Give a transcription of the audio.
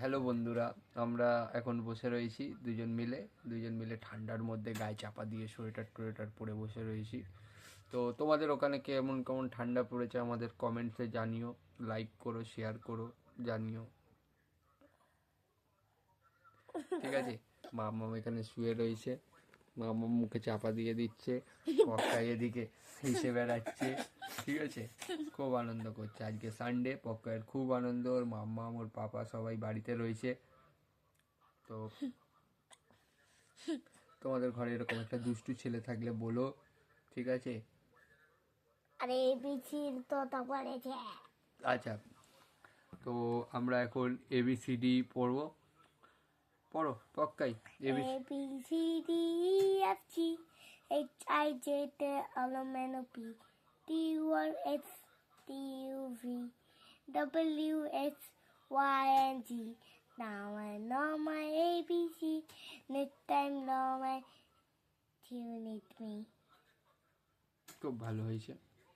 Hello বন্ধুরা, আমরা এখন বসে রয়েছি দুজন মিলে ঠান্ডার মধ্যে গায়ে চাপা দিয়ে সোয়েটার টোয়েটার পরে বসে রয়েছি। তো তোমাদের ওখানে কেমন কেমন ঠান্ডা পড়েছে আমাদের কমেন্টসে জানিও, লাইক করো, শেয়ার করো, জানিও। ঠিক আছে, মাম্মাম এখানে শুয়ে রয়েছে, মাম্মাম মুখে চাপা দিয়ে দিচ্ছে, পক্কাই এদিকে হেসে বেড়াচ্ছে। ঠিক আছে, খুব আনন্দ করছে। আজকে সানডে, পক্কায়ের খুব আনন্দ, ওর মাম্মাম ওর পাপা সবাই বাড়িতে রয়েছে। তো তোমাদের ঘরে এরকম একটা দুষ্টু ছেলে থাকলে বলো, ঠিক আছে? আরে বিচির তো পড়েছে। আচ্ছা, তো আমরা এখন এবিসিডি পড়বো। পড়ো পক্কাই A ABC. B C D F G H I J K L M N O P T U R S T U V W X Y N G Now I know my ABC. Next time know my tune it me. খুব ভালো হয়েছে।